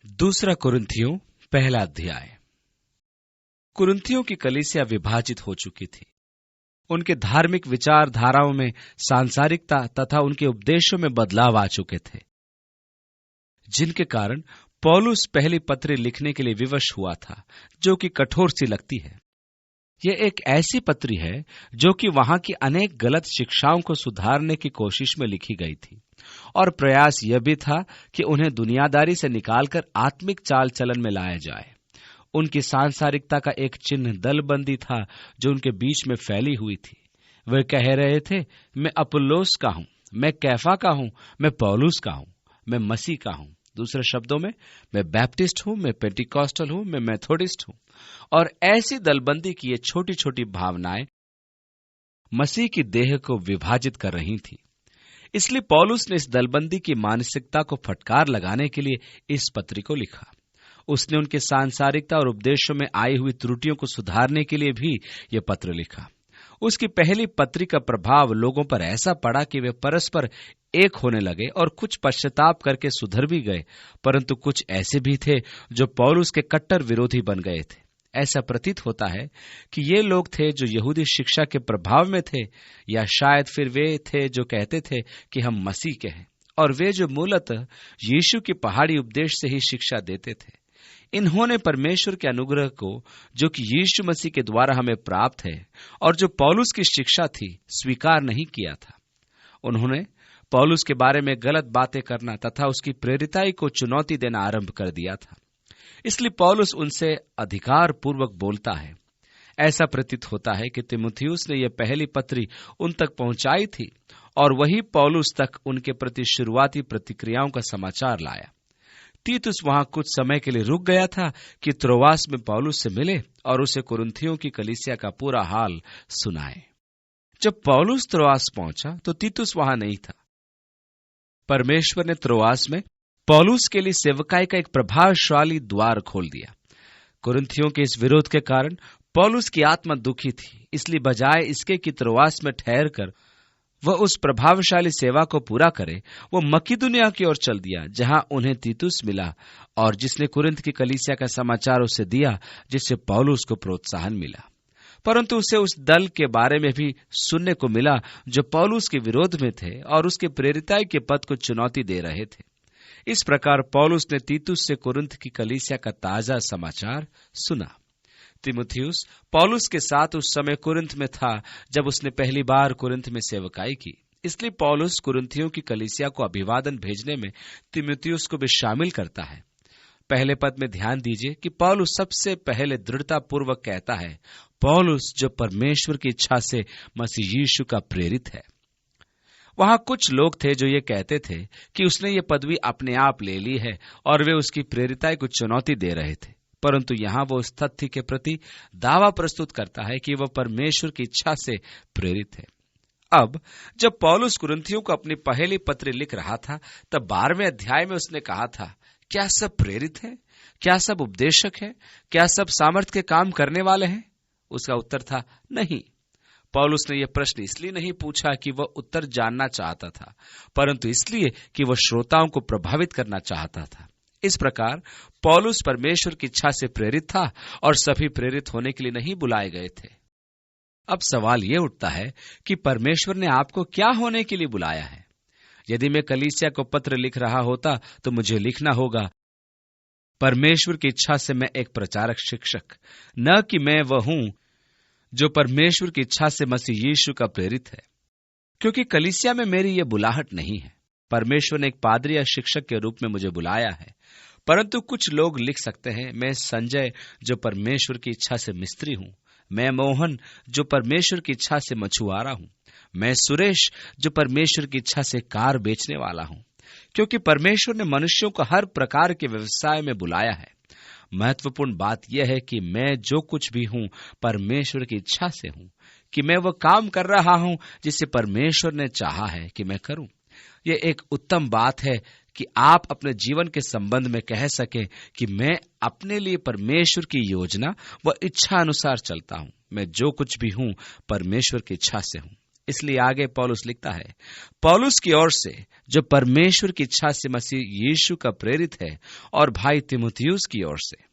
दूसरा कुरिन्थियों पहला अध्याय। कुरिन्थियों की कलीसिया विभाजित हो चुकी थी। उनके धार्मिक विचारधाराओं में सांसारिकता तथा उनके उपदेशों में बदलाव आ चुके थे, जिनके कारण पौलुस पहली पत्री लिखने के लिए विवश हुआ था, जो कि कठोर सी लगती है। यह एक ऐसी पत्री है जो कि वहां की अनेक गलत शिक्षाओं को सुधारने की कोशिश में लिखी गई थी, और प्रयास यह भी था कि उन्हें दुनियादारी से निकालकर आत्मिक चाल चलन में लाया जाए। उनकी सांसारिकता का एक चिन्ह दलबंदी था जो उनके बीच में फैली हुई थी। वे कह रहे थे, मैं अपुल्लोस का हूं, मैं कैफा का हूं, मैं पौलुस का हूं, मैं मसीह का हूं। दूसरे शब्दों में, मैं बैप्टिस्ट हूं, मैं पेंटिकॉस्टल हूं, मैं मेथोडिस्ट हूं। और ऐसी दलबंदी की ये छोटी छोटी भावनाएं मसीह की देह को विभाजित कर रही थी। इसलिए पौलुस ने इस दलबंदी की मानसिकता को फटकार लगाने के लिए इस पत्री को लिखा। उसने उनके सांसारिकता और उपदेशों में आई हुई त्रुटियों को सुधारने के लिए भी यह पत्र लिखा। उसकी पहली पत्री का प्रभाव लोगों पर ऐसा पड़ा कि वे परस्पर एक होने लगे और कुछ पश्चाताप करके सुधर भी गए, परंतु कुछ ऐसे भी थे जो पौलुस के कट्टर विरोधी बन गए थे। ऐसा प्रतीत होता है कि ये लोग थे जो यहूदी शिक्षा के प्रभाव में थे, या शायद फिर वे थे जो कहते थे कि हम मसीह के हैं, और वे जो मूलतः यीशु की पहाड़ी उपदेश से ही शिक्षा देते थे। इन्होंने परमेश्वर के अनुग्रह को, जो कि यीशु मसीह के द्वारा हमें प्राप्त है, और जो पौलुस की शिक्षा थी, स्वीकार नहीं किया था। उन्होंने पौलुस के बारे में गलत बातें करना तथा उसकी प्रेरिताई को चुनौती देना आरंभ कर दिया था। इसलिए पौलुस उनसे अधिकार पूर्वक बोलता है। ऐसा प्रतीत होता है कि तीमुथियुस ने यह पहली पत्री उन तक पहुंचाई थी, और वही पौलुस तक उनके प्रति शुरुआती प्रतिक्रियाओं का समाचार लाया। तीतुस वहां कुछ समय के लिए रुक गया था कि त्रोआस में पौलुस से मिले और उसे कुरिन्थियों की कलीसिया का पूरा हाल सुनाए। जब पौलुस त्रोआस पहुंचा तो तीतुस वहां नहीं था। परमेश्वर ने त्रोआस में पौलुस के लिए सेवकाई का एक प्रभावशाली द्वार खोल दिया। कुरिन्थियों के इस विरोध के कारण पौलुस की आत्मा दुखी थी। इसलिए बजाय इसके कि त्रोआस में ठहर कर वह उस प्रभावशाली सेवा को पूरा करे, वो मकिदुनिया की ओर चल दिया, जहां उन्हें तीतुस मिला और जिसने कुरिन्थ की कलीसिया का समाचार उसे दिया, जिससे पौलुस को प्रोत्साहन मिला। परंतु उसे उस दल के बारे में भी सुनने को मिला जो पौलुस के विरोध में थे और उसके प्रेरिताई के पद को चुनौती दे रहे थे। इस प्रकार पौलुस ने तीतुस से कुरिन्थ की कलीसिया का ताजा समाचार सुना। तीमुथियुस पौलुस के साथ उस समय कुरिन्थ में था जब उसने पहली बार कुरिन्थ में सेवकाई की। इसलिए पौलुस कुरिन्थियों की कलीसिया को अभिवादन भेजने में तीमुथियुस को भी शामिल करता है। पहले पद में ध्यान दीजिए कि पौलुस सबसे पहले दृढ़ता पूर्वक कहता है, पौलुस जो परमेश्वर की इच्छा से मसीह यीशु का प्रेरित है। वहां कुछ लोग थे जो ये कहते थे कि उसने ये पदवी अपने आप ले ली है और वे उसकी प्रेरिताई को चुनौती दे रहे थे, परंतु यहां वो उस तथ्य के प्रति दावा प्रस्तुत करता है कि वह परमेश्वर की इच्छा से प्रेरित है। अब जब पौलुस कुरिन्थियों को अपनी पहली पत्र लिख रहा था, तब 12वें अध्याय में उसने कहा था, क्या सब प्रेरित है? क्या सब उपदेशक है? क्या सब सामर्थ के काम करने वाले हैं? उसका उत्तर था नहीं। पौलुस ने यह प्रश्न इसलिए नहीं पूछा कि वह उत्तर जानना चाहता था, परंतु इसलिए कि वह श्रोताओं को प्रभावित करना चाहता था। इस प्रकार पौलुस परमेश्वर की इच्छा से प्रेरित था और सभी प्रेरित होने के लिए नहीं बुलाए गए थे। अब सवाल यह उठता है कि परमेश्वर ने आपको क्या होने के लिए बुलाया है? यदि मैं कलीसिया को पत्र लिख रहा होता तो मुझे लिखना होगा, परमेश्वर की इच्छा से मैं एक प्रचारक शिक्षक, न कि मैं वह हूं जो परमेश्वर की इच्छा से मसीह यीशु का प्रेरित है, क्योंकि कलीसिया में मेरी यह बुलाहट नहीं है। परमेश्वर ने एक पादरी या शिक्षक के रूप में मुझे बुलाया है। परंतु कुछ लोग लिख सकते हैं, मैं संजय जो परमेश्वर की इच्छा से मिस्त्री हूं, मैं मोहन जो परमेश्वर की इच्छा से मछुआरा हूं, मैं सुरेश जो परमेश्वर की इच्छा से कार बेचने वाला हूं, क्योंकि परमेश्वर ने मनुष्यों को हर प्रकार के व्यवसाय में बुलाया है। महत्वपूर्ण बात यह है कि मैं जो कुछ भी हूं परमेश्वर की इच्छा से हूं, कि मैं वह काम कर रहा हूं जिसे परमेश्वर ने चाहा है कि मैं करूं। यह एक उत्तम बात है कि आप अपने जीवन के संबंध में कह सकें कि मैं अपने लिए परमेश्वर की योजना व इच्छा अनुसार चलता हूं। मैं जो कुछ भी हूं परमेश्वर की इच्छा से हूं। इसलिए आगे पौलुस लिखता है, पौलुस की ओर से जो परमेश्वर की इच्छा से मसीह यीशु का प्रेरित है, और भाई तीमुथियुस की ओर से।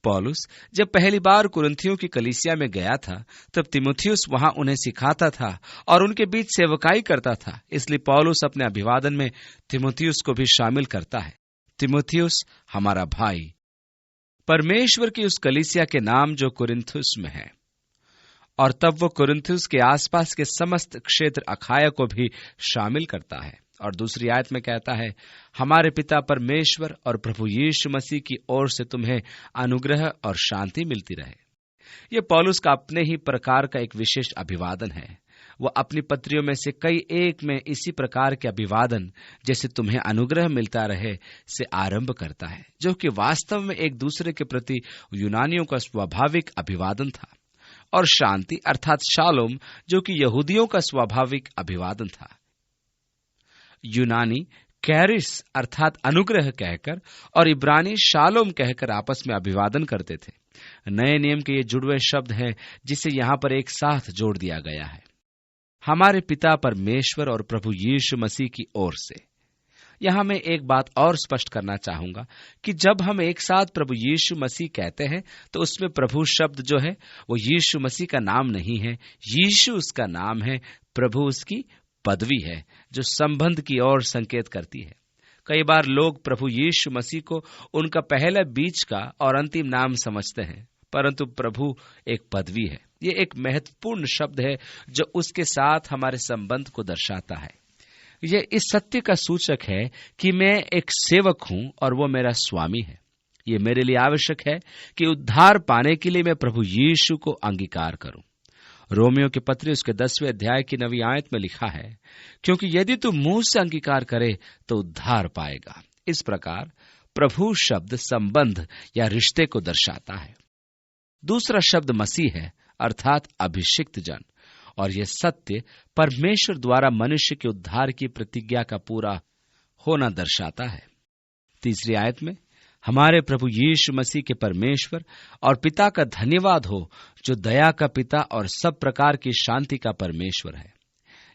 पौलुस जब पहली बार कुरिन्थियों की कलीसिया में गया था, तब तीमुथियुस वहां उन्हें सिखाता था और उनके बीच सेवकाई करता था। इसलिए पौलुस अपने अभिवादन में तीमुथियुस को भी शामिल करता है। तीमुथियुस हमारा भाई, परमेश्वर की उस कलीसिया के नाम जो कुरिन्थुस में है। और तब वो कुरिन्थुस के आसपास के समस्त क्षेत्र अखाया को भी शामिल करता है। और दूसरी आयत में कहता है, हमारे पिता परमेश्वर और प्रभु यीशु मसीह की ओर से तुम्हें अनुग्रह और शांति मिलती रहे। यह पौलुस का अपने ही प्रकार का एक विशेष अभिवादन है। वह अपनी पत्रियों में से कई एक में इसी प्रकार के अभिवादन, जैसे तुम्हें अनुग्रह मिलता रहे, से आरंभ करता है, जो कि वास्तव में एक दूसरे के प्रति यूनानियों का स्वाभाविक अभिवादन था, और शांति अर्थात शालोम, जो कि यहूदियों का स्वाभाविक अभिवादन था। यूनानी कैरिस अर्थात अनुग्रह कहकर और इब्रानी शालोम कहकर आपस में अभिवादन करते थे। नए नियम के ये जुड़वे शब्द हैं जिसे यहां पर एक साथ जोड़ दिया गया है, हमारे पिता परमेश्वर और प्रभु यीशु मसीह की ओर से। यहां मैं एक बात और स्पष्ट करना चाहूंगा कि जब हम एक साथ प्रभु यीशु मसीह कहते हैं, तो उसमें प्रभु शब्द जो है वो यीशु मसीह का नाम नहीं है, यीशु उसका नाम है, प्रभु उसकी पदवी है जो संबंध की ओर संकेत करती है। कई बार लोग प्रभु यीशु मसीह को उनका पहला बीच का और अंतिम नाम समझते हैं, परंतु प्रभु एक पदवी है। ये एक महत्वपूर्ण शब्द है जो उसके साथ हमारे संबंध को दर्शाता है। यह इस सत्य का सूचक है कि मैं एक सेवक हूं और वो मेरा स्वामी है। ये मेरे लिए आवश्यक है कि उद्धार पाने के लिए मैं प्रभु यीशु को अंगीकार करूं। रोमियो के पत्री उसके 10वें अध्याय की 9वीं आयत में लिखा है, क्योंकि यदि तू मुंह से अंगीकार करे तो उद्धार पाएगा। इस प्रकार प्रभु शब्द संबंध या रिश्ते को दर्शाता है। दूसरा शब्द मसीह है अर्थात अभिषिक्त जन, और यह सत्य परमेश्वर द्वारा मनुष्य के उद्धार की प्रतिज्ञा का पूरा होना दर्शाता है। तीसरी आयत में, हमारे प्रभु यीशु मसीह के परमेश्वर और पिता का धन्यवाद हो, जो दया का पिता और सब प्रकार की शांति का परमेश्वर है।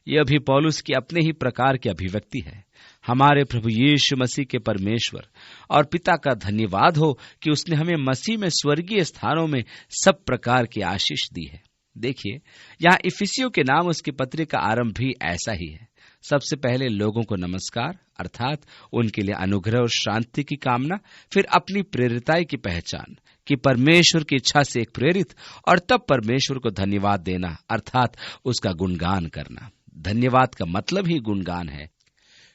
यह भी पौलुस की अपने ही प्रकार की अभिव्यक्ति है। हमारे प्रभु यीशु मसीह के परमेश्वर और पिता का धन्यवाद हो कि उसने हमें मसीह में स्वर्गीय स्थानों में सब प्रकार की आशीष दी है। देखिए, यहाँ इफिसियों के नाम उसकी पत्री का आरंभ भी ऐसा ही है। सबसे पहले लोगों को नमस्कार अर्थात उनके लिए अनुग्रह और शांति की कामना, फिर अपनी प्रेरिताई की पहचान कि परमेश्वर की इच्छा से एक प्रेरित, और तब परमेश्वर को धन्यवाद देना अर्थात उसका गुणगान करना। धन्यवाद का मतलब ही गुणगान है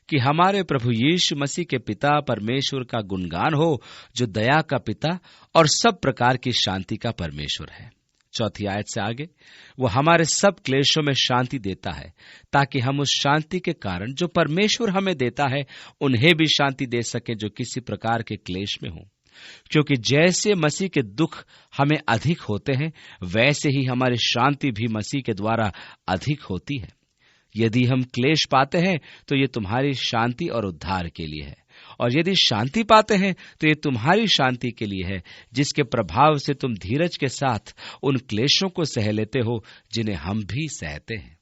कि हमारे प्रभु यीशु मसीह के पिता परमेश्वर का गुणगान हो, जो दया का पिता और सब प्रकार की शांति का परमेश्वर है। चौथी आयत से आगे, वो हमारे सब क्लेशों में शांति देता है, ताकि हम उस शांति के कारण जो परमेश्वर हमें देता है उन्हें भी शांति दे सके जो किसी प्रकार के क्लेश में हो। क्योंकि जैसे मसीह के दुख हमें अधिक होते हैं, वैसे ही हमारी शांति भी मसीह के द्वारा अधिक होती है। यदि हम क्लेश पाते हैं तो ये तुम्हारी शांति और उद्धार के लिए है, और यदि शांति पाते हैं तो ये तुम्हारी शांति के लिए है, जिसके प्रभाव से तुम धीरज के साथ उन क्लेशों को सह लेते हो जिन्हें हम भी सहते हैं।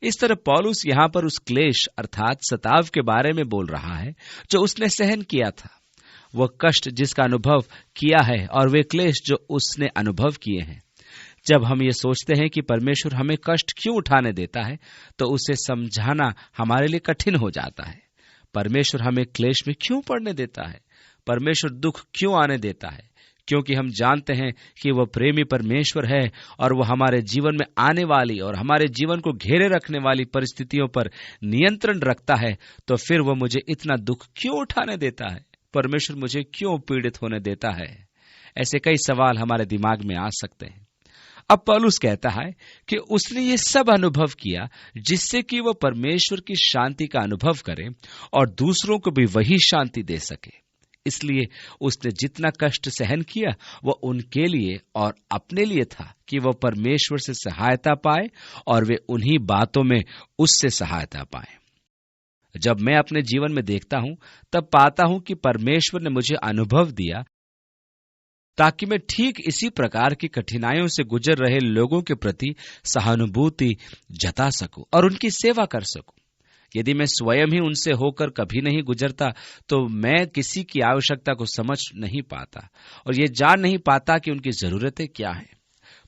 इस तरह पौलुस यहाँ पर उस क्लेश अर्थात सताव के बारे में बोल रहा है जो उसने सहन किया था, वह कष्ट जिसका अनुभव किया है और वे क्लेश जो उसने अनुभव किए हैं। जब हम ये सोचते हैं कि परमेश्वर हमें कष्ट क्यों उठाने देता है, तो उसे समझाना हमारे लिए कठिन हो जाता है। परमेश्वर हमें क्लेश में क्यों पड़ने देता है, परमेश्वर दुख क्यों आने देता है? क्योंकि हम जानते हैं कि वह प्रेमी परमेश्वर है और वह हमारे जीवन में आने वाली और हमारे जीवन को घेरे रखने वाली परिस्थितियों पर नियंत्रण रखता है। तो फिर वह मुझे इतना दुख क्यों उठाने देता है? परमेश्वर मुझे क्यों पीड़ित होने देता है? ऐसे कई सवाल हमारे दिमाग में आ सकते हैं। अब पौलुस कहता है कि उसने ये सब अनुभव किया जिससे कि वह परमेश्वर की शांति का अनुभव करे और दूसरों को भी वही शांति दे सके। इसलिए उसने जितना कष्ट सहन किया वह उनके लिए और अपने लिए था कि वह परमेश्वर से सहायता पाए और वे उन्हीं बातों में उससे सहायता पाए। जब मैं अपने जीवन में देखता हूं तब पाता हूं कि परमेश्वर ने मुझे अनुभव दिया ताकि मैं ठीक इसी प्रकार की कठिनाइयों से गुजर रहे लोगों के प्रति सहानुभूति जता सकूं और उनकी सेवा कर सकूं। यदि मैं स्वयं ही उनसे होकर कभी नहीं गुजरता तो मैं किसी की आवश्यकता को समझ नहीं पाता और ये जान नहीं पाता कि उनकी जरूरतें क्या हैं।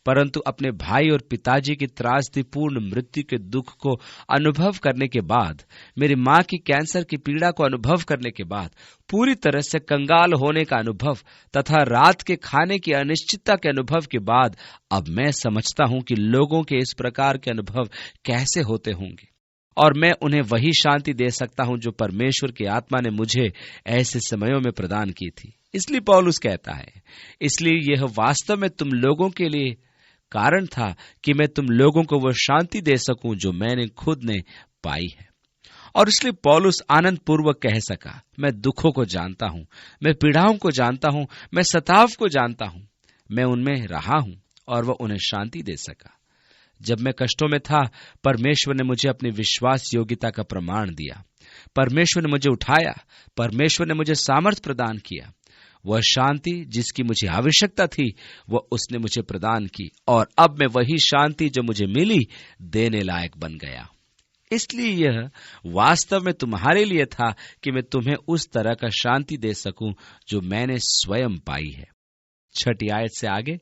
परंतु अपने भाई और पिताजी की त्रासदीपूर्ण मृत्यु के दुख को अनुभव करने के बाद, मेरी मां की कैंसर की पीड़ा को अनुभव करने के बाद, पूरी तरह से कंगाल होने का अनुभव तथा रात के खाने की अनिश्चितता के अनुभव के बाद अब मैं समझता हूं कि लोगों के इस प्रकार के अनुभव कैसे होते होंगे और मैं उन्हें वही शांति दे सकता हूं जो परमेश्वर की आत्मा ने मुझे ऐसे समयों में प्रदान की थी। इसलिए पौलुस कहता है, इसलिए यह वास्तव में तुम लोगों के लिए कारण था कि मैं तुम लोगों को वह शांति दे सकूं जो मैंने खुद ने पाई है। और इसलिए पौलुस आनंद पूर्वक कह सका, मैं दुखों को जानता हूं, मैं पीड़ाओं को जानता हूं, मैं सताव को जानता हूं, मैं उनमें रहा हूं और वह उन्हें शांति दे सका। जब मैं कष्टों में था, परमेश्वर ने मुझे अपनी विश्वास योग्यता का प्रमाण दिया। परमेश्वर ने मुझे उठाया, परमेश्वर ने मुझे सामर्थ प्रदान किया। वह शांति जिसकी मुझे आवश्यकता थी वह उसने मुझे प्रदान की और अब मैं वही शांति जो मुझे मिली देने लायक बन गया। इसलिए यह वास्तव में तुम्हारे लिए था कि मैं तुम्हें उस तरह का शांति दे सकूं जो मैंने स्वयं पाई है। 6 आयत से आगे,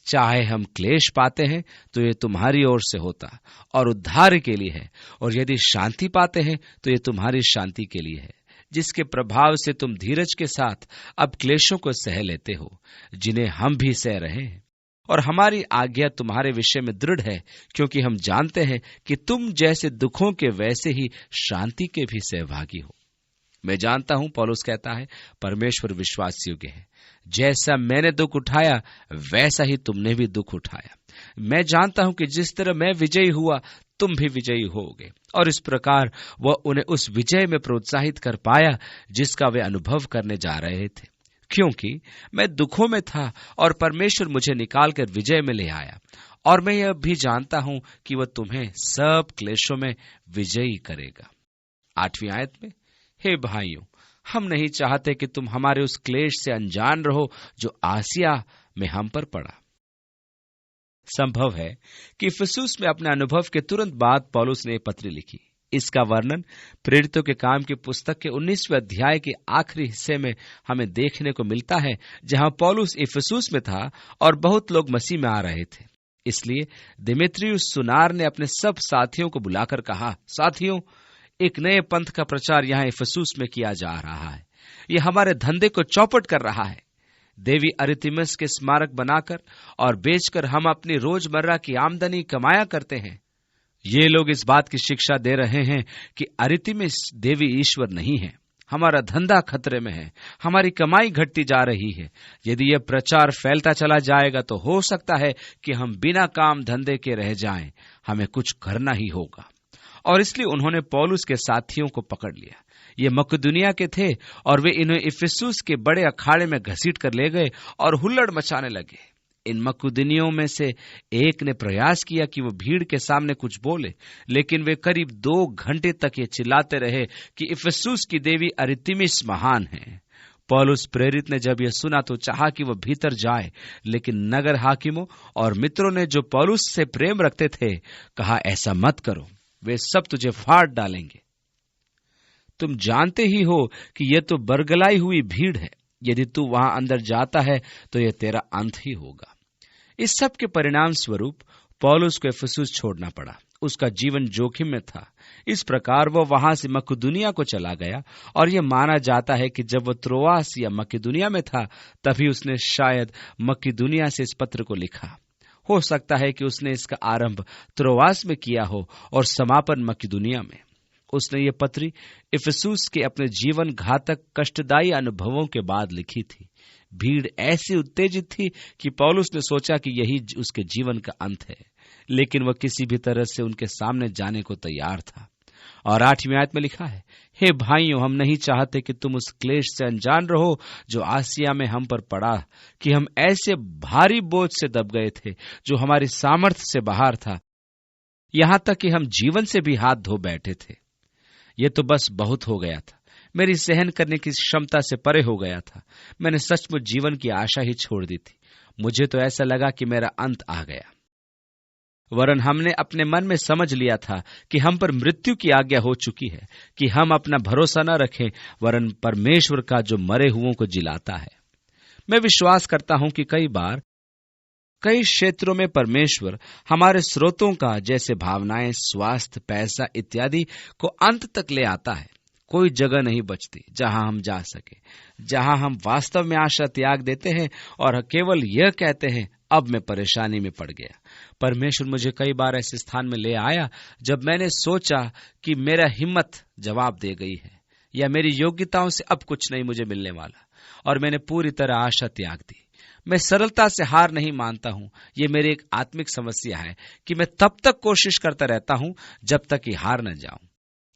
चाहे हम क्लेश पाते हैं तो ये तुम्हारी ओर से होता और उद्धार के लिए है, और यदि शांति पाते हैं तो ये तुम्हारी शांति के लिए है, जिसके प्रभाव से तुम धीरज के साथ अब क्लेशों को सह लेते हो, जिन्हें हम भी सह रहे हैं। और हमारी आज्ञा तुम्हारे विषय में दृढ़ है, क्योंकि हम जानते हैं कि तुम जैसे दुखों के वैसे ही शांति के भी सहभागी हो। मैं जानता हूं, पौलुस कहता है, परमेश्वर विश्वास योग्य है। जैसा मैंने दुख उठाया वैसा ही तुमने भी दुख उठाया। मैं जानता हूं कि जिस तरह मैं विजयी हुआ तुम भी विजयी होगे। और इस प्रकार वह उन्हें उस विजय में प्रोत्साहित कर पाया जिसका वे अनुभव करने जा रहे थे, क्योंकि मैं दुखों में था और परमेश्वर मुझे निकालकर विजय में ले आया। और मैं यह भी जानता हूं कि वह तुम्हें सब क्लेशों में विजयी करेगा। 8वीं आयत में, हे भाइयों, हम नहीं चाहते कि तुम हमारे उस क्लेश से अनजान रहो जो आसिया में हम पर पड़ा। संभव है कि इफिसुस में अपने अनुभव के तुरंत बाद पौलुस ने पत्री लिखी। इसका वर्णन प्रेरितों के काम की पुस्तक के 19वें अध्याय के आखिरी हिस्से में हमें देखने को मिलता है, जहां पौलुस इफिसुस में था और बहुत लोग मसीह में आ रहे थे। इसलिए दिमेत्रियुस सुनार ने अपने सब साथियों को बुलाकर कहा, साथियों, एक नए पंथ का प्रचार यहां इफिसुस में किया जा रहा है। यह हमारे धंधे को चौपट कर रहा है। देवी अरितिमिस के स्मारक बनाकर और बेचकर हम अपनी रोजमर्रा की आमदनी कमाया करते हैं। ये लोग इस बात की शिक्षा दे रहे हैं कि अरितिमिस देवी ईश्वर नहीं है। हमारा धंधा खतरे में है, हमारी कमाई घटती जा रही है। यदि यह प्रचार फैलता चला जाएगा तो हो सकता है कि हम बिना काम धंधे के रह जाएं। हमें कुछ करना ही होगा। और इसलिए उन्होंने पौलुस के साथियों को पकड़ लिया। ये मकदुनिया के थे और वे इन्हें इफिसुस के बड़े अखाड़े में घसीट कर ले गए और हुल्लड़ मचाने लगे। इन मकदुनियों में से एक ने प्रयास किया कि वो भीड़ के सामने कुछ बोले, लेकिन वे करीब 2 घंटे तक ये चिल्लाते रहे कि इफिसुस की देवी अरितिमिस महान है। पौलुस प्रेरित ने जब यह सुना तो चाहा कि वह भीतर जाए, लेकिन नगर हाकिमों और मित्रों ने जो पौलुस से प्रेम रखते थे कहा, ऐसा मत करो, वे सब तुझे फाड़ डालेंगे। तुम जानते ही हो कि यह तो बरगलाई हुई भीड़ है। यदि तू वहां अंदर जाता है तो यह तेरा अंत ही होगा। इस सब के परिणाम स्वरूप पौलुस को इफिसुस छोड़ना पड़ा। उसका जीवन जोखिम में था। इस प्रकार वह वहां से मकदुनिया को चला गया और यह माना जाता है कि जब वह त्रोआस या मकिदुनिया में था तभी उसने शायद मकिदुनिया से इस पत्र को लिखा। हो सकता है कि उसने इसका आरंभ त्रोआस में किया हो और समापन मकिदुनिया में। उसने ये पत्री इफिसुस के अपने जीवन घातक कष्टदायी अनुभवों के बाद लिखी थी। भीड़ ऐसी उत्तेजित थी कि पौलुस ने सोचा कि यही उसके जीवन का अंत है, लेकिन वह किसी भी तरह से उनके सामने जाने को तैयार था। और 8वीं आयत में लिखा है, हे भाइयों, हम नहीं चाहते कि तुम उस क्लेश से अनजान रहो जो आसिया में हम पर पड़ा, कि हम ऐसे भारी बोझ से दब गए थे जो हमारी सामर्थ्य से बाहर था, यहां तक कि हम जीवन से भी हाथ धो बैठे थे। यह तो बस बहुत हो गया था। मेरी सहन करने की क्षमता से परे हो गया था। मैंने सचमुच जीवन की आशा ही छोड़ दी थी। मुझे तो ऐसा लगा कि मेरा अंत आ गया। वरन हमने अपने मन में समझ लिया था कि हम पर मृत्यु की आज्ञा हो चुकी है, कि हम अपना भरोसा न रखें वरन परमेश्वर का जो मरे हुओं को जिलाता है। मैं विश्वास करता हूं कि कई बार कई क्षेत्रों में परमेश्वर हमारे स्रोतों का, जैसे भावनाएं, स्वास्थ्य, पैसा इत्यादि को अंत तक ले आता है। कोई जगह नहीं बचती जहां हम जा सके, जहां हम वास्तव में आशा त्याग देते हैं और केवल यह कहते हैं, अब मैं परेशानी में पड़ गया। परमेश्वर मुझे कई बार ऐसे स्थान में ले आया जब मैंने सोचा कि मेरा हिम्मत जवाब दे गई है या मेरी योग्यताओं से अब कुछ नहीं मुझे मिलने वाला, और मैंने पूरी तरह आशा त्याग दी। मैं सरलता से हार नहीं मानता हूं। ये मेरी एक आत्मिक समस्या है कि मैं तब तक कोशिश करता रहता हूं जब तक कि हार न जाऊं।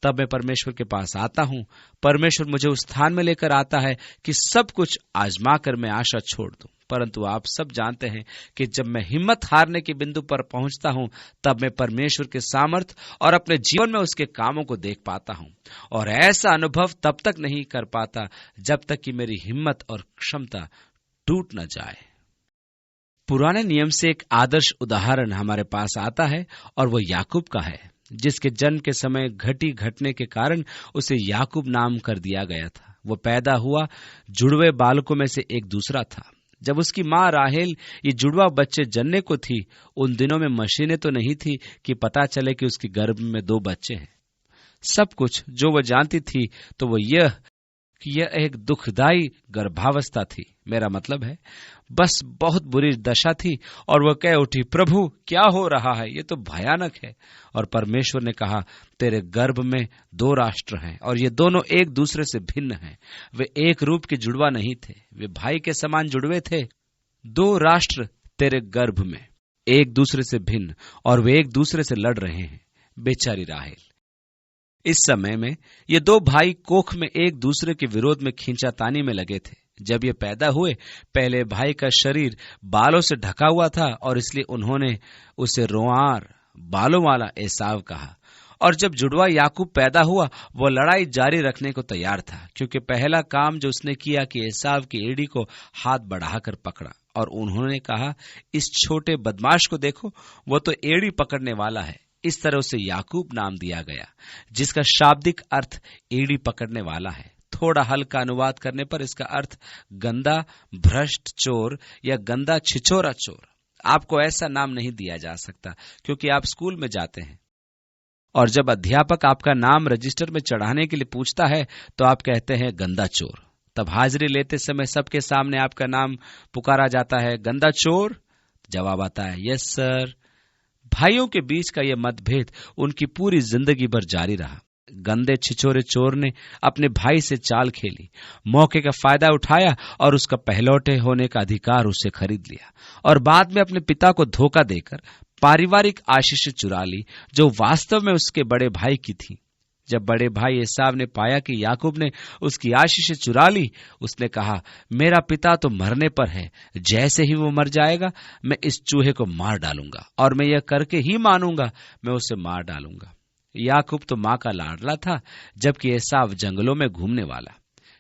तब मैं परमेश्वर के पास आता हूं। परमेश्वर मुझे उस स्थान में लेकर आता है कि सब कुछ आजमा कर मैं आशा छोड़ दूं। परंतु आप सब जानते हैं कि जब मैं हिम्मत हारने के बिंदु पर पहुंचता हूं, तब मैं परमेश्वर के सामर्थ और अपने जीवन में उसके कामों को देख पाता हूं। और ऐसा अनुभव तब तक नहीं कर पाता जब तक कि मेरी हिम्मत और क्षमता टूट न जाए। पुराने नियम से एक आदर्श उदाहरण हमारे पास आता है और वो याकूब का है, जिसके जन्म के समय घटी घटने के कारण उसे याकूब नाम कर दिया गया था। वो पैदा हुआ जुड़वे बालकों में से एक दूसरा था। जब उसकी माँ राहेल ये जुड़वा बच्चे जनने को थी, उन दिनों में मशीनें तो नहीं थी कि पता चले कि उसके गर्भ में 2 बच्चे हैं। सब कुछ जो वह जानती थी तो वो यह कि यह एक दुखदाई गर्भावस्था थी। मेरा मतलब है, बस बहुत बुरी दशा थी और वह कह उठी, प्रभु क्या हो रहा है, ये तो भयानक है। और परमेश्वर ने कहा, तेरे गर्भ में 2 राष्ट्र हैं और ये दोनों एक दूसरे से भिन्न हैं। वे एक रूप के जुड़वा नहीं थे, वे भाई के समान जुड़वे थे। 2 राष्ट्र तेरे गर्भ में, एक दूसरे से भिन्न, और वे एक दूसरे से लड़ रहे हैं। बेचारी राहेल। इस समय में ये 2 भाई कोख में एक दूसरे के विरोध में खींचातानी में लगे थे। जब ये पैदा हुए, पहले भाई का शरीर बालों से ढका हुआ था और इसलिए उन्होंने उसे रोंआर बालों वाला एसाव कहा। और जब जुड़वा याकूब पैदा हुआ, वो लड़ाई जारी रखने को तैयार था, क्योंकि पहला काम जो उसने किया कि एसाव की एड़ी को हाथ बढ़ाकर पकड़ा। और उन्होंने कहा, इस छोटे बदमाश को देखो, वो तो एड़ी पकड़ने वाला है। इस तरह उसे याकूब नाम दिया गया, जिसका शाब्दिक अर्थ एड़ी पकड़ने वाला है। थोड़ा हल्का अनुवाद करने पर इसका अर्थ गंदा, भ्रष्ट चोर या गंदा छिछोरा चोर। आपको ऐसा नाम नहीं दिया जा सकता क्योंकि आप स्कूल में जाते हैं, और जब अध्यापक आपका नाम रजिस्टर में चढ़ाने के लिए पूछता है तो आप कहते हैं गंदा चोर। तब हाजिरी लेते समय सबके सामने आपका नाम पुकारा जाता है, गंदा चोर। जवाब आता है, यस सर। भाइयों के बीच का यह मतभेद उनकी पूरी जिंदगी भर जारी रहा। गंदे छिछोरे चोर ने अपने भाई से चाल खेली, मौके का फायदा उठाया और उसका पहलौठे होने का अधिकार उससे खरीद लिया, और बाद में अपने पिता को धोखा देकर पारिवारिक आशीष चुरा ली जो वास्तव में उसके बड़े भाई की थी। जब बड़े भाई एसाव ने पाया कि याकूब ने उसकी आशीष चुरा ली, उसने कहा, मेरा पिता तो मरने पर है, जैसे ही वो मर जाएगा मैं इस चूहे को मार डालूंगा, और मैं यह करके ही मानूंगा, मैं उसे मार डालूंगा। याकूब तो मां का लाडला था, जबकि एसाव जंगलों में घूमने वाला,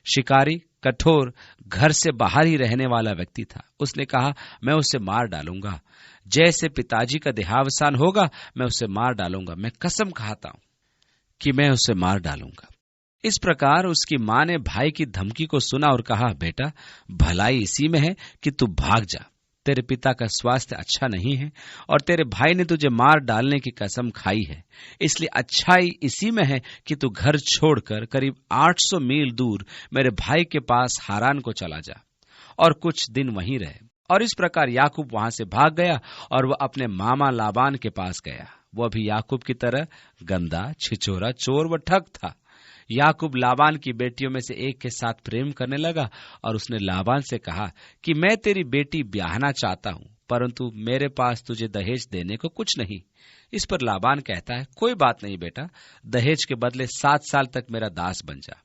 शिकारी, कठोर, घर से बाहर ही रहने वाला व्यक्ति था। उसने कहा, मैं उसे मार डालूंगा, जैसे पिताजी का देहावसान होगा मैं उसे मार डालूंगा। मैं कसम खाता हूं कि मैं उसे मार डालूंगा। इस प्रकार उसकी मां ने भाई की धमकी को सुना और कहा, बेटा भलाई इसी में है कि तू भाग जा। तेरे पिता का स्वास्थ्य अच्छा नहीं है और तेरे भाई ने तुझे मार डालने की कसम खाई है, इसलिए अच्छाई इसी में है कि तू घर छोड़कर करीब 800 मील दूर मेरे भाई के पास हारान को चला जा और कुछ दिन वहीं रहे। और इस प्रकार याकूब वहां से भाग गया और वह अपने मामा लाबान के पास गया। वह भी याकूब की तरह गंदा, छिछोरा, चोर व ठग था। याकूब लाबान की बेटियों में से एक के साथ प्रेम करने लगा और उसने लाबान से कहा कि मैं तेरी बेटी ब्याहना चाहता हूं, परंतु मेरे पास तुझे दहेज देने को कुछ नहीं। इस पर लाबान कहता है, कोई बात नहीं बेटा, दहेज के बदले 7 साल तक मेरा दास बन जा,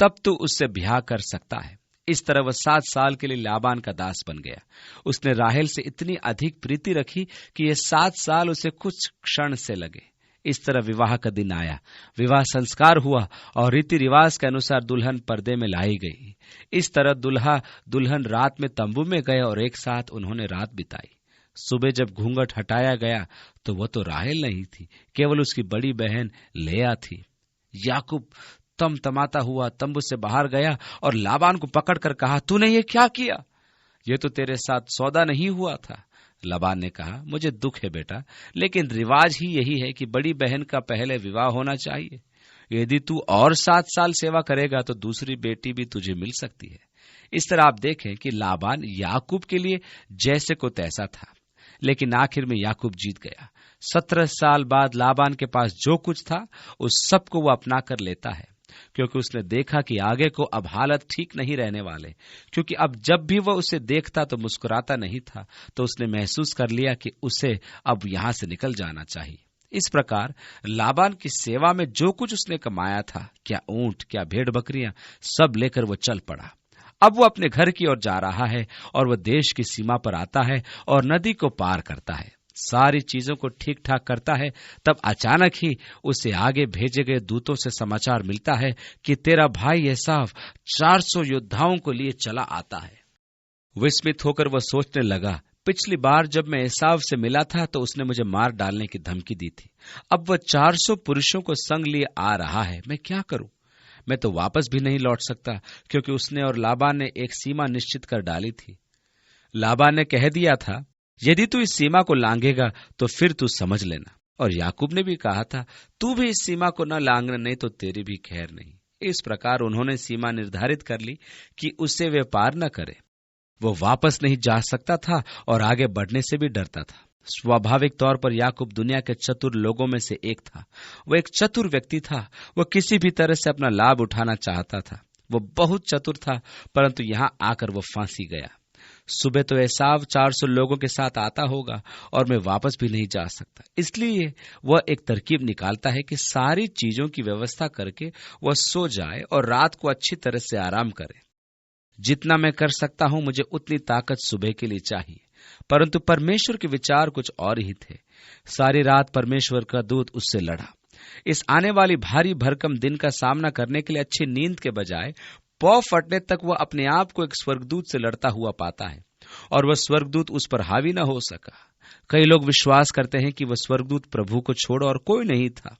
तब तू उससे ब्याह कर सकता है। इस तरह वह 7 साल के लिए लाबान का दास बन गया। उसने राहेल से इतनी अधिक प्रीति रखी कि ये 7 साल उसे कुछ क्षण से लगे। इस तरह विवाह का दिन आया, विवाह संस्कार हुआ और रीति रिवाज के अनुसार दुल्हन पर्दे में लाई गई। इस तरह दुल्हा दुल्हन रात में तंबू में गए और एक साथ उन्होंने रात बिताई। सुबह जब घूंघट हटाया गया तो वो तो राहेल नहीं थी, केवल उसकी बड़ी बहन लेया थी। याकूब तमतमाता हुआ तंबू से बाहर गया और लाबान को पकड़कर कहा, तूने ये क्या किया? ये तो तेरे साथ सौदा नहीं हुआ था। लाबान ने कहा, मुझे दुख है बेटा, लेकिन रिवाज ही यही है कि बड़ी बहन का पहले विवाह होना चाहिए। यदि तू और 7 साल सेवा करेगा तो दूसरी बेटी भी तुझे मिल सकती है। इस तरह आप देखें कि लाबान याकूब के लिए जैसे को तैसा था, लेकिन आखिर में याकूब जीत गया। 17 साल बाद लाबान के पास जो कुछ था उस सब को वो अपना कर लेता है, क्योंकि उसने देखा कि आगे को अब हालत ठीक नहीं रहने वाले। क्योंकि अब जब भी वह उसे देखता तो मुस्कुराता नहीं था, तो उसने महसूस कर लिया कि उसे अब यहां से निकल जाना चाहिए। इस प्रकार लाबान की सेवा में जो कुछ उसने कमाया था, क्या ऊंट, क्या भेड़ बकरियां, सब लेकर वो चल पड़ा। अब वो अपने घर की ओर जा रहा है और वह देश की सीमा पर आता है और नदी को पार करता है। सारी चीजों को ठीक ठाक करता है, तब अचानक ही उसे आगे भेजे गए दूतों से समाचार मिलता है कि तेरा भाई एसाव 400 योद्धाओं को लिए चला आता है। विस्मित होकर वह सोचने लगा, पिछली बार जब मैं एसाव से मिला था तो उसने मुझे मार डालने की धमकी दी थी। अब वह 400 पुरुषों को संग लिए आ रहा है, मैं क्या करूं? मैं तो वापस भी नहीं लौट सकता, क्योंकि उसने और लाबान ने एक सीमा निश्चित कर डाली थी। लाबान ने कह दिया था, यदि तू इस सीमा को लांघेगा तो फिर तू समझ लेना। और याकूब ने भी कहा था, तू भी इस सीमा को न लांघना, नहीं तो तेरी भी खैर नहीं। इस प्रकार उन्होंने सीमा निर्धारित कर ली कि उससे वे पार न करे। वो वापस नहीं जा सकता था और आगे बढ़ने से भी डरता था। स्वाभाविक तौर पर याकूब दुनिया के चतुर लोगों में से एक था। वो एक चतुर व्यक्ति था। वो किसी भी तरह से अपना लाभ उठाना चाहता था। वो बहुत चतुर था, परंतु यहां आकर वो फांसी गया। सुबह तो एसाव 400 लोगों के साथ आता होगा और मैं वापस भी नहीं जा सकता। इसलिए वह एक तरकीब निकालता है कि सारी चीजों की व्यवस्था करके वह सो जाए और रात को अच्छी तरह से आराम करे। जितना मैं कर सकता हूं, मुझे उतनी ताकत सुबह के लिए चाहिए। परंतु परमेश्वर के विचार कुछ और ही थे। सारी रात परमेश्वर का दूत उससे लड़ा। इस आने वाली भारी भरकम दिन का सामना करने के लिए अच्छी नींद के बजाय पौ फटने तक वह अपने आप को एक स्वर्गदूत से लड़ता हुआ पाता है, और वह स्वर्गदूत उस पर हावी न हो सका। कई लोग विश्वास करते हैं कि वह स्वर्गदूत प्रभु को छोड़ और कोई नहीं था।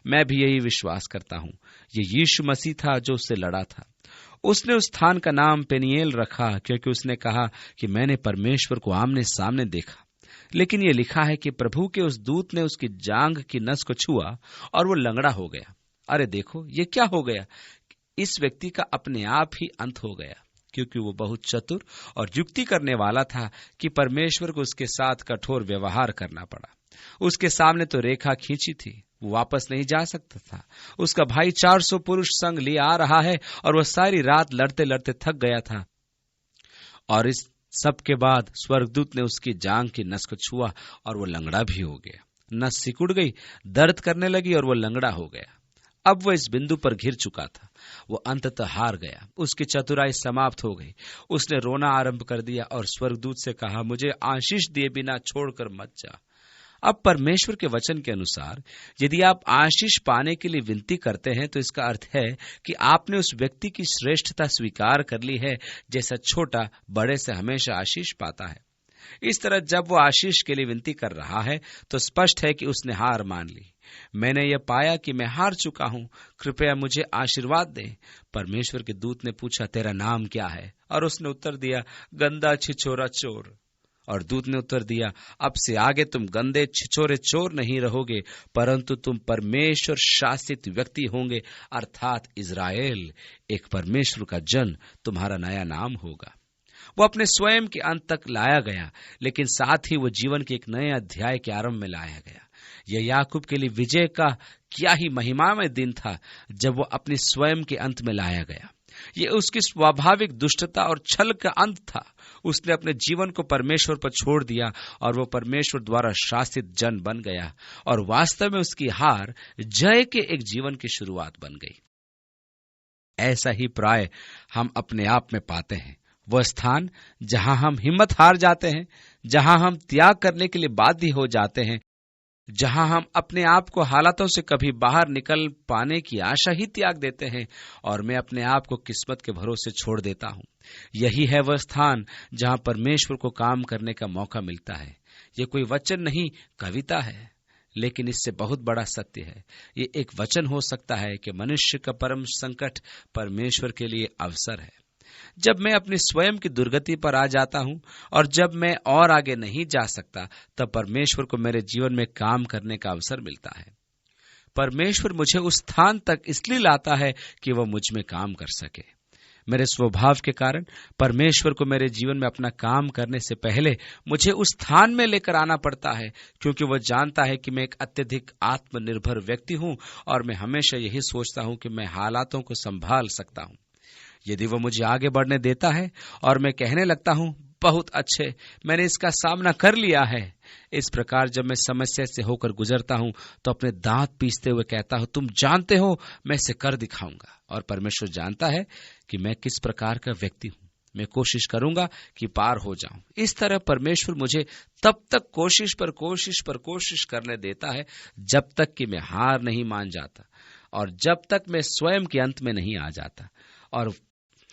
मैं भी यही विश्वास करता हूं। ये यीशु मसीह था जो उससे लड़ा था। उसने उस स्थान का नाम पेनिएल रखा, क्योंकि उसने कहा कि मैंने परमेश्वर को आमने सामने देखा। लेकिन यह लिखा है कि प्रभु के उस दूत ने उसकी जांघ की नस को छुआ और वो लंगड़ा हो गया। अरे देखो, ये क्या हो गया? इस व्यक्ति का अपने आप ही अंत हो गया, क्योंकि वो बहुत चतुर और युक्ति करने वाला था कि परमेश्वर को उसके साथ कठोर व्यवहार करना पड़ा। उसके सामने तो रेखा खींची थी, वो वापस नहीं जा सकता था। उसका भाई 400 पुरुष संग लिए आ रहा है और वह सारी रात लड़ते लड़ते थक गया था। और इस सब के बाद स्वर्गदूत ने उसकी जांघ की नस को छुआ और वो लंगड़ा भी हो गया। नस सिकुड़ गई, दर्द करने लगी और वो लंगड़ा हो गया। अब वह इस बिंदु पर घिर चुका था। वो अंततः हार गया। उसकी चतुराई समाप्त हो गई। उसने रोना आरंभ कर दिया और स्वर्गदूत से कहा, मुझे आशीष दिए बिना छोड़कर मत जा। अब परमेश्वर के वचन के अनुसार यदि आप आशीष पाने के लिए विनती करते हैं तो इसका अर्थ है कि आपने उस व्यक्ति की श्रेष्ठता स्वीकार कर ली है, जैसा छोटा बड़े से हमेशा आशीष पाता है। इस तरह जब वो आशीष के लिए विनती कर रहा है तो स्पष्ट है कि उसने हार मान ली। मैंने यह पाया कि मैं हार चुका हूं, कृपया मुझे आशीर्वाद दें। परमेश्वर के दूत ने पूछा, तेरा नाम क्या है? और उसने उत्तर दिया, गंदा छिछोरा चोर। और दूत ने उत्तर दिया, अब से आगे तुम गंदे छिछोरे चोर नहीं रहोगे, परंतु तुम परमेश्वर शासित व्यक्ति होंगे, अर्थात इज़राइल, एक परमेश्वर का जन तुम्हारा नया नाम होगा। वो अपने स्वयं के अंत तक लाया गया, लेकिन साथ ही वो जीवन के एक नए अध्याय के आरंभ में लाया गया। यह याकूब के लिए विजय का क्या ही महिमामय दिन था जब वो अपने स्वयं के अंत में लाया गया। ये उसकी स्वाभाविक दुष्टता और छल का अंत था। उसने अपने जीवन को परमेश्वर पर छोड़ दिया और वो परमेश्वर द्वारा शासित जन बन गया, और वास्तव में उसकी हार जय के एक जीवन की शुरुआत बन गई। ऐसा ही प्राय हम अपने आप में पाते हैं। वह स्थान जहां हम हिम्मत हार जाते हैं, जहां हम त्याग करने के लिए बाध्य हो जाते हैं, जहां हम अपने आप को हालातों से कभी बाहर निकल पाने की आशा ही त्याग देते हैं और मैं अपने आप को किस्मत के भरोसे छोड़ देता हूं। यही है वह स्थान जहां परमेश्वर को काम करने का मौका मिलता है। ये कोई वचन नहीं, कविता है, लेकिन इससे बहुत बड़ा सत्य है। ये एक वचन हो सकता है कि मनुष्य का परम संकट परमेश्वर के लिए अवसर है। जब मैं अपनी स्वयं की दुर्गति पर आ जाता हूं और जब मैं और आगे नहीं जा सकता, तब परमेश्वर को मेरे जीवन में काम करने का अवसर मिलता है। परमेश्वर मुझे उस स्थान तक इसलिए लाता है कि वह मुझ में काम कर सके। मेरे स्वभाव के कारण परमेश्वर को मेरे जीवन में अपना काम करने से पहले मुझे उस स्थान में लेकर आना पड़ता है, क्योंकि वह जानता है कि मैं एक अत्यधिक आत्मनिर्भर व्यक्ति हूं और मैं हमेशा यही सोचता हूं कि मैं हालातों को संभाल सकता हूं। यदि वह मुझे आगे बढ़ने देता है और मैं कहने लगता हूं, बहुत अच्छे, मैंने इसका सामना कर लिया है। इस प्रकार जब मैं समस्या से होकर गुजरता हूं तो अपने दांत पीसते हुए कहता हूं, तुम जानते हो मैं इसे कर दिखाऊंगा। और परमेश्वर जानता है कि मैं किस प्रकार का व्यक्ति हूं। मैं कोशिश करूंगा कि पार हो जाऊं। इस तरह परमेश्वर मुझे तब तक कोशिश करने देता है जब तक कि मैं हार नहीं मान जाता और जब तक मैं स्वयं के अंत में नहीं आ जाता और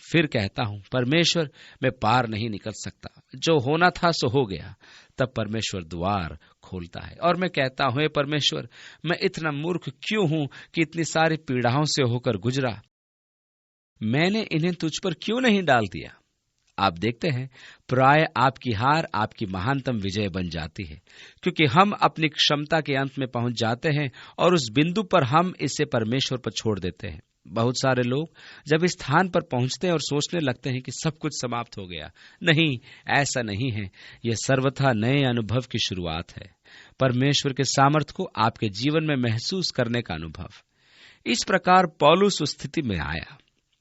फिर कहता हूं, परमेश्वर मैं पार नहीं निकल सकता, जो होना था सो हो गया। तब परमेश्वर द्वार खोलता है और मैं कहता हूं, परमेश्वर मैं इतना मूर्ख क्यों हूं कि इतनी सारी पीड़ाओं से होकर गुजरा। मैंने इन्हें तुझ पर क्यों नहीं डाल दिया। आप देखते हैं, प्राय आपकी हार आपकी महानतम विजय बन जाती है, क्योंकि हम अपनी क्षमता के अंत में पहुंच जाते हैं और उस बिंदु पर हम इसे परमेश्वर पर छोड़ देते हैं। बहुत सारे लोग जब इस स्थान पर पहुंचते हैं और सोचने लगते हैं कि सब कुछ समाप्त हो गया। नहीं, ऐसा नहीं है। यह सर्वथा नए अनुभव की शुरुआत है, परमेश्वर के सामर्थ्य को आपके जीवन में महसूस करने का अनुभव। इस प्रकार पौलुस उस स्थिति में आया।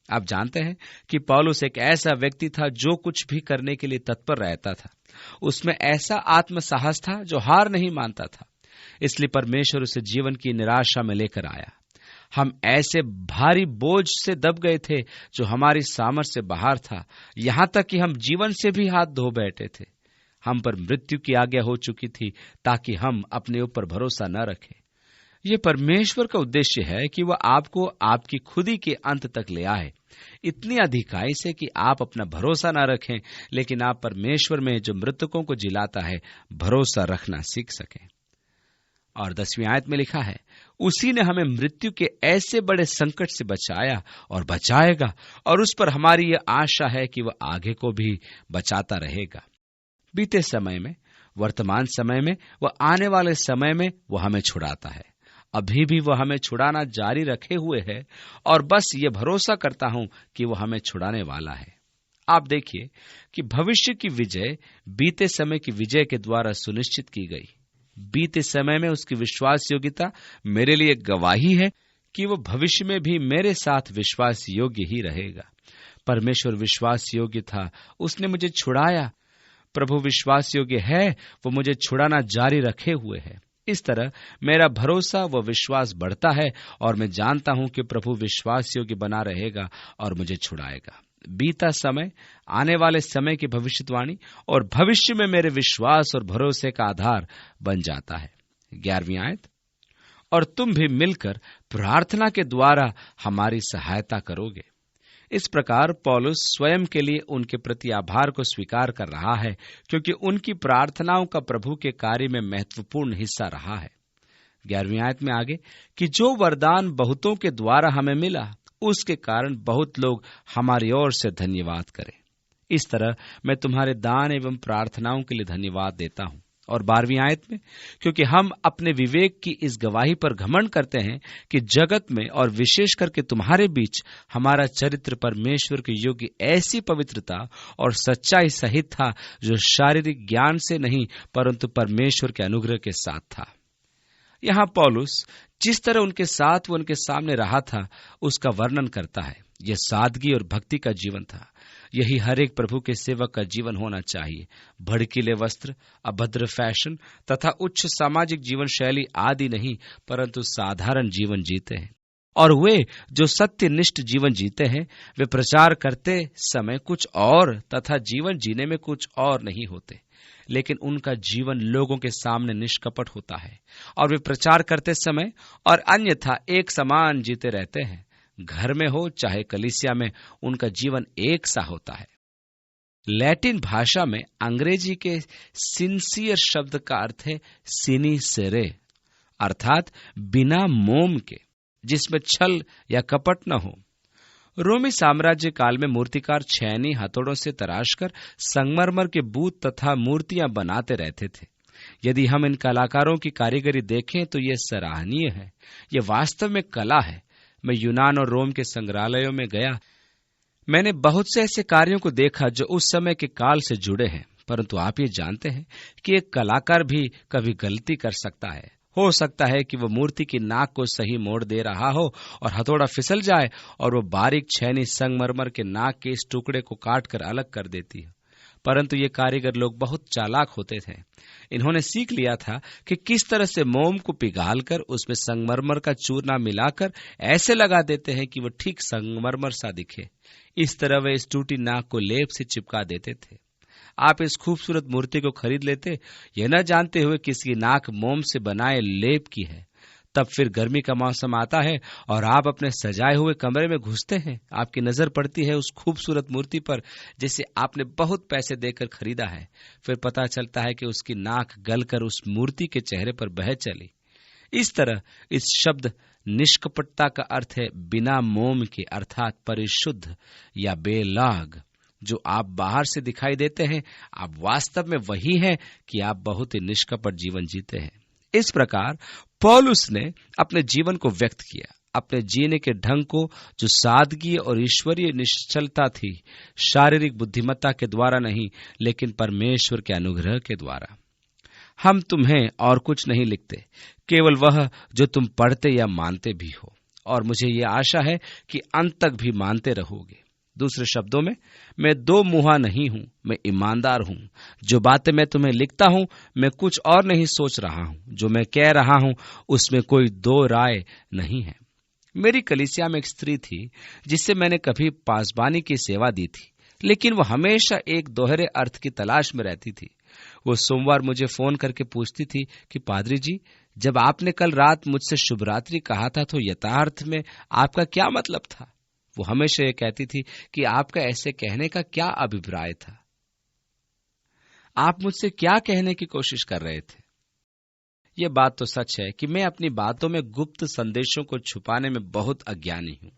आप जानते हैं कि पौलुस एक ऐसा व्यक्ति था जो कुछ भी करने के लिए तत्पर रहता था। उसमें ऐसा आत्मसाहस था जो हार नहीं मानता था। इसलिए परमेश्वर उसे जीवन की निराशा में लेकर आया। हम ऐसे भारी बोझ से दब गए थे जो हमारी सामर्थ्य से बाहर था, यहां तक कि हम जीवन से भी हाथ धो बैठे थे। हम पर मृत्यु की आज्ञा हो चुकी थी ताकि हम अपने ऊपर भरोसा न रखें। यह परमेश्वर का उद्देश्य है कि वह आपको आपकी खुदी के अंत तक ले आए, इतनी अधिकाई से कि आप अपना भरोसा न रखें, लेकिन आप परमेश्वर में जो मृतकों को जिलाता है भरोसा रखना सीख सकें। और 10वीं आयत में लिखा है, उसी ने हमें मृत्यु के ऐसे बड़े संकट से बचाया और बचाएगा, और उस पर हमारी यह आशा है कि वह आगे को भी बचाता रहेगा। बीते समय में, वर्तमान समय में, वह आने वाले समय में वह हमें छुड़ाता है। अभी भी वह हमें छुड़ाना जारी रखे हुए है और बस ये भरोसा करता हूं कि वह हमें छुड़ाने वाला है। आप देखिए कि भविष्य की विजय बीते समय की विजय के द्वारा सुनिश्चित की गई। बीते समय में उसकी विश्वास योग्यता मेरे लिए गवाही है कि वह भविष्य में भी मेरे साथ विश्वास योग्य ही रहेगा। परमेश्वर विश्वास योग्य था, उसने मुझे छुड़ाया। प्रभु विश्वास योग्य है, वो मुझे छुड़ाना जारी रखे हुए है। इस तरह मेरा भरोसा व विश्वास बढ़ता है और मैं जानता हूं कि प्रभु विश्वास योग्य बना रहेगा और मुझे छुड़ाएगा। बीता समय, आने वाले समय की भविष्यवाणी और भविष्य में मेरे विश्वास और भरोसे का आधार बन जाता है। 11वीं आयत, और तुम भी मिलकर प्रार्थना के द्वारा हमारी सहायता करोगे। इस प्रकार पौलुस स्वयं के लिए उनके प्रति आभार को स्वीकार कर रहा है, क्योंकि उनकी प्रार्थनाओं का प्रभु के कार्य में महत्वपूर्ण हिस्सा रहा है। 11वीं आयत में आगे कि जो वरदान बहुतों के द्वारा हमें मिला, उसके कारण बहुत लोग हमारी ओर से धन्यवाद करें। इस तरह मैं तुम्हारे दान एवं प्रार्थनाओं के लिए धन्यवाद देता हूं। और 12वीं आयत में, क्योंकि हम अपने विवेक की इस गवाही पर घमंड करते हैं कि जगत में और विशेष करके तुम्हारे बीच हमारा चरित्र परमेश्वर के योग्य ऐसी पवित्रता और सच्चाई सहित था, जो शारीरिक ज्ञान से नहीं परंतु परमेश्वर के अनुग्रह के साथ था। यहाँ पौलुस जिस तरह उनके साथ वो उनके सामने रहा था, उसका वर्णन करता है। यह सादगी और भक्ति का जीवन था। यही हर एक प्रभु के सेवक का जीवन होना चाहिए। भड़कीले वस्त्र, अभद्र फैशन तथा उच्च सामाजिक जीवन शैली आदि नहीं, परंतु साधारण जीवन जीते हैं। और वे जो सत्यनिष्ठ जीवन जीते हैं, वे प्रचार करते समय कुछ और तथा जीवन जीने में कुछ और नहीं होते। लेकिन उनका जीवन लोगों के सामने निष्कपट होता है और वे प्रचार करते समय और अन्यथा एक समान जीते रहते हैं। घर में हो चाहे कलीसिया में, उनका जीवन एक सा होता है। लैटिन भाषा में अंग्रेजी के सिंसियर शब्द का अर्थ है सिनिसेरे, अर्थात बिना मोम के, जिसमें छल या कपट न हो। रोमी साम्राज्य काल में मूर्तिकार छेनी हथौड़ों से तराशकर संगमरमर के बूत तथा मूर्तियां बनाते रहते थे। यदि हम इन कलाकारों की कारीगरी देखें तो यह सराहनीय है। यह वास्तव में कला है। मैं यूनान और रोम के संग्रहालयों में गया। मैंने बहुत से ऐसे कार्यों को देखा जो उस समय के काल से जुड़े हैं, परंतु आप ये जानते हैं कि एक कलाकार भी कभी गलती कर सकता है। हो सकता है कि वो मूर्ति की नाक को सही मोड़ दे रहा हो और हथौड़ा फिसल जाए और वो बारीक छेनी संगमरमर के नाक के इस टुकड़े को काट कर अलग कर देती है। परंतु ये कारीगर लोग बहुत चालाक होते थे। इन्होंने सीख लिया था कि किस तरह से मोम को पिघालकर उसमें संगमरमर का चूरना मिलाकर ऐसे लगा देते हैं कि वो ठीक संगमरमर सा दिखे। इस तरह वे इस टूटी नाक को लेप से चिपका देते थे। आप इस खूबसूरत मूर्ति को खरीद लेते, यह न जानते हुए कि इसकी नाक मोम से बनाए लेप की है। तब फिर गर्मी का मौसम आता है और आप अपने सजाए हुए कमरे में घुसते हैं। आपकी नजर पड़ती है उस खूबसूरत मूर्ति पर जिसे आपने बहुत पैसे देकर खरीदा है। फिर पता चलता है कि उसकी नाक गलकर उस मूर्ति के चेहरे पर बह चली। इस तरह इस शब्द निष्कपटता का अर्थ है बिना मोम के, अर्थात परिशुद्ध या बेलाग। जो आप बाहर से दिखाई देते हैं, आप वास्तव में वही हैं कि आप बहुत ही निष्कपट जीवन जीते हैं। इस प्रकार पौलुस ने अपने जीवन को व्यक्त किया, अपने जीने के ढंग को, जो सादगी और ईश्वरीय निश्चलता थी, शारीरिक बुद्धिमत्ता के द्वारा नहीं लेकिन परमेश्वर के अनुग्रह के द्वारा। हम तुम्हें और कुछ नहीं लिखते, केवल वह जो तुम पढ़ते या मानते भी हो, और मुझे ये आशा है कि अंत तक भी मानते रहोगे। दूसरे शब्दों में, मैं दो मुहा नहीं हूं, मैं ईमानदार हूं। जो बातें मैं तुम्हें लिखता हूं, मैं कुछ और नहीं सोच रहा हूं। जो मैं कह रहा हूं उसमें कोई दो राय नहीं है। मेरी कलीसिया में एक स्त्री थी जिससे मैंने कभी पासबानी की सेवा दी थी, लेकिन वो हमेशा एक दोहरे अर्थ की तलाश में रहती थी। वो सोमवार मुझे फोन करके पूछती थी कि पादरी जी, जब आपने कल रात मुझसे शुभ रात्रि कहा था तो यथार्थ में आपका क्या मतलब था? वो हमेशा ये कहती थी कि आपका ऐसे कहने का क्या अभिप्राय था? आप मुझसे क्या कहने की कोशिश कर रहे थे? ये बात तो सच है कि मैं अपनी बातों में गुप्त संदेशों को छुपाने में बहुत अज्ञानी हूं।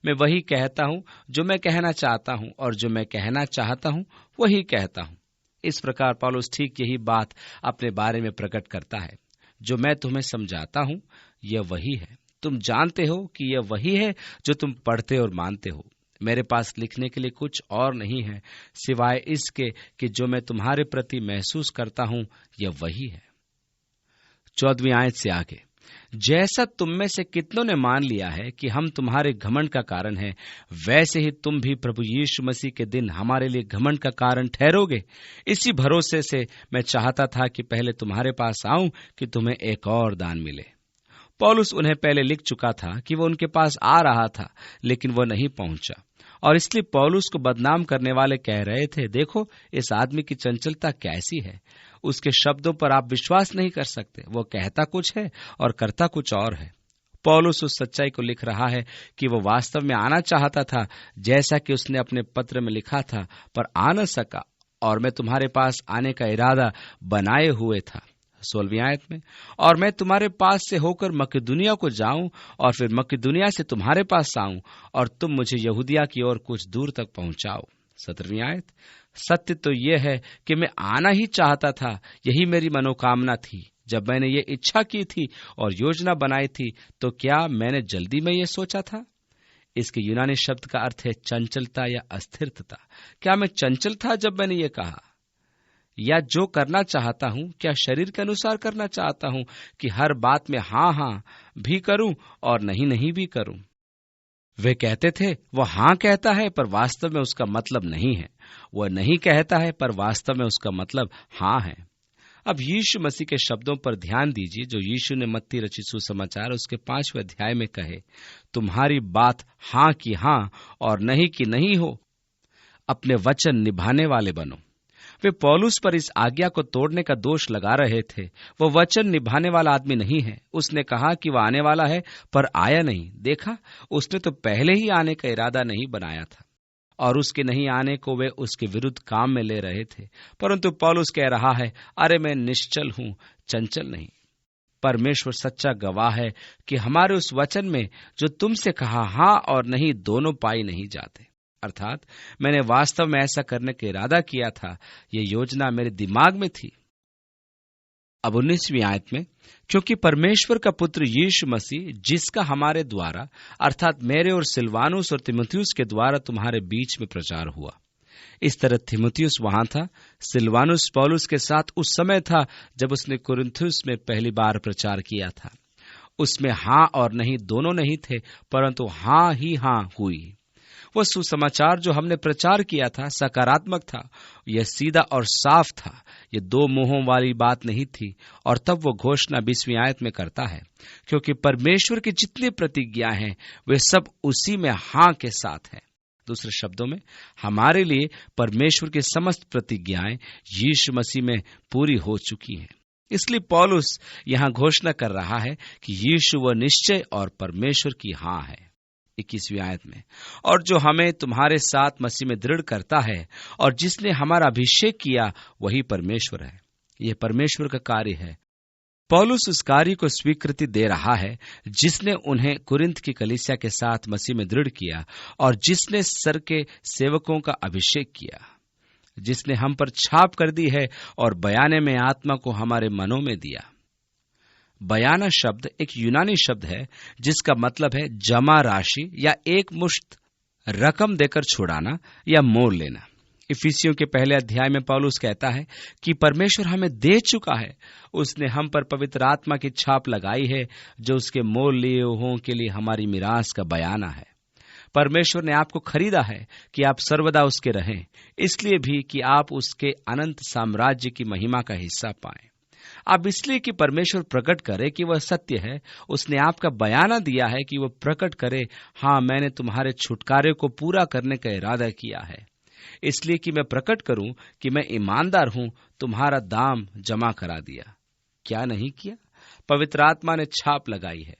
मैं वही कहता हूं जो मैं कहना चाहता हूं, और जो मैं कहना चाहता हूं वही कहता हूं। इस प्रकार पौलुस ठीक यही बात अपने बारे में प्रकट करता है। जो मैं तुम्हें समझाता हूं यह वही है। तुम जानते हो कि यह वही है जो तुम पढ़ते और मानते हो। मेरे पास लिखने के लिए कुछ और नहीं है सिवाय इसके कि जो मैं तुम्हारे प्रति महसूस करता हूं यह वही है। 14वीं आयत से आगे, जैसा तुम में से कितनों ने मान लिया है कि हम तुम्हारे घमंड का कारण हैं, वैसे ही तुम भी प्रभु यीशु मसीह के दिन हमारे लिए घमंड का कारण ठहरोगे। इसी भरोसे से मैं चाहता था कि पहले तुम्हारे पास आऊं कि तुम्हें एक और दान मिले। पौलुस उन्हें पहले लिख चुका था कि वो उनके पास आ रहा था, लेकिन वो नहीं पहुंचा, और इसलिए पौलुस को बदनाम करने वाले कह रहे थे, देखो इस आदमी की चंचलता कैसी है। उसके शब्दों पर आप विश्वास नहीं कर सकते। वो कहता कुछ है और करता कुछ और है। पौलुस उस सच्चाई को लिख रहा है कि वो वास्तव में आना चाहता था, जैसा कि उसने अपने पत्र में लिखा था, पर आ न सका, और मैं तुम्हारे पास आने का इरादा बनाए हुए था। 16वीं आयत में, और मैं तुम्हारे पास से होकर मकिदुनिया को जाऊं और फिर मकिदुनिया से तुम्हारे पास आऊं और तुम मुझे यहूदिया की ओर कुछ दूर तक पहुंचाओ। 17वीं आयत, सत्य तो यह है कि मैं आना ही चाहता था, यही मेरी मनोकामना थी। जब मैंने ये इच्छा की थी और योजना बनाई थी, तो क्या मैंने जल्दी में ये सोचा था? इसके यूनानी शब्द का अर्थ है चंचलता या अस्थिरता। क्या मैं चंचल था जब मैंने ये कहा? या जो करना चाहता हूं, क्या शरीर के अनुसार करना चाहता हूं कि हर बात में हाँ हाँ भी करूं और नहीं नहीं भी करूं? वे कहते थे वह हाँ कहता है पर वास्तव में उसका मतलब नहीं है। वह नहीं कहता है पर वास्तव में उसका मतलब हाँ है। अब यीशु मसीह के शब्दों पर ध्यान दीजिए जो यीशु ने मत्ती रचित सुसमाचार उसके 5वें अध्याय में कहे, तुम्हारी बात हाँ की हाँ और नहीं की नहीं हो। अपने वचन निभाने वाले बनो। वे पौलुस पर इस आज्ञा को तोड़ने का दोष लगा रहे थे। वो वचन निभाने वाला आदमी नहीं है। उसने कहा कि वह आने वाला है, पर आया नहीं। देखा, उसने तो पहले ही आने का इरादा नहीं बनाया था, और उसके नहीं आने को वे उसके विरुद्ध काम में ले रहे थे। परंतु पौलुस कह रहा है, अरे मैं निश्चल हूं, चंचल नहीं। परमेश्वर सच्चा गवाह है कि हमारे उस वचन में जो तुमसे कहा, हां और नहीं दोनों पाई नहीं जाते। अर्थात मैंने वास्तव में ऐसा करने का इरादा किया था, ये योजना मेरे दिमाग में थी। अब 19वीं आयत में, क्योंकि परमेश्वर का पुत्र यीशु मसीह, जिसका हमारे द्वारा अर्थात मेरे और सिलवानुस और तीमुथियुस के द्वारा तुम्हारे बीच में प्रचार हुआ। इस तरह तीमुथियुस वहां था, सिलवानुस पौलुस के साथ उस समय था जब उसने कुरिन्थुस में पहली बार प्रचार किया था। उसमें हां और नहीं दोनों नहीं थे, परंतु हां ही हां हुई। वह सुसमाचार जो हमने प्रचार किया था सकारात्मक था, यह सीधा और साफ था, यह दो मुंहों वाली बात नहीं थी। और तब वो घोषणा 20वीं आयत में करता है, क्योंकि परमेश्वर की जितनी प्रतिज्ञा हैं वे सब उसी में हां के साथ है। दूसरे शब्दों में, हमारे लिए परमेश्वर की समस्त प्रतिज्ञाएं यीशु मसीह में पूरी हो चुकी हैं। इसलिए पौलुस यहां घोषणा कर रहा है कि यीशु वह निश्चय और परमेश्वर की हां है। 21वीं आयत में, और जो हमें तुम्हारे साथ मसीह में दृढ़ करता है और जिसने हमारा अभिषेक किया वही परमेश्वर है। यह परमेश्वर का कार्य है। पौलुस उस कार्य को स्वीकृति दे रहा है जिसने उन्हें कुरिन्थ की कलीसिया के साथ मसीह में दृढ़ किया और जिसने सर के सेवकों का अभिषेक किया, जिसने हम पर छाप कर दी है और बयाने में आत्मा को हमारे मनों में दिया। बयाना शब्द एक यूनानी शब्द है जिसका मतलब है जमा राशि या एक मुश्त रकम देकर छुड़ाना या मोल लेना। इफिसियों के पहले अध्याय में पौलुस कहता है कि परमेश्वर हमें दे चुका है, उसने हम पर पवित्र आत्मा की छाप लगाई है जो उसके मोल लिए हुओं के लिए हमारी मिरास का बयाना है। परमेश्वर ने आपको खरीदा है कि आप सर्वदा उसके रहें, इसलिए भी कि आप उसके अनंत साम्राज्य की महिमा का हिस्सा पाएं। अब इसलिए कि परमेश्वर प्रकट करे कि वह सत्य है, उसने आपका बयाना दिया है कि वह प्रकट करे, हाँ मैंने तुम्हारे छुटकारे को पूरा करने का इरादा किया है, इसलिए कि मैं प्रकट करूं कि मैं ईमानदार हूं, तुम्हारा दाम जमा करा दिया। क्या नहीं किया? पवित्र आत्मा ने छाप लगाई है।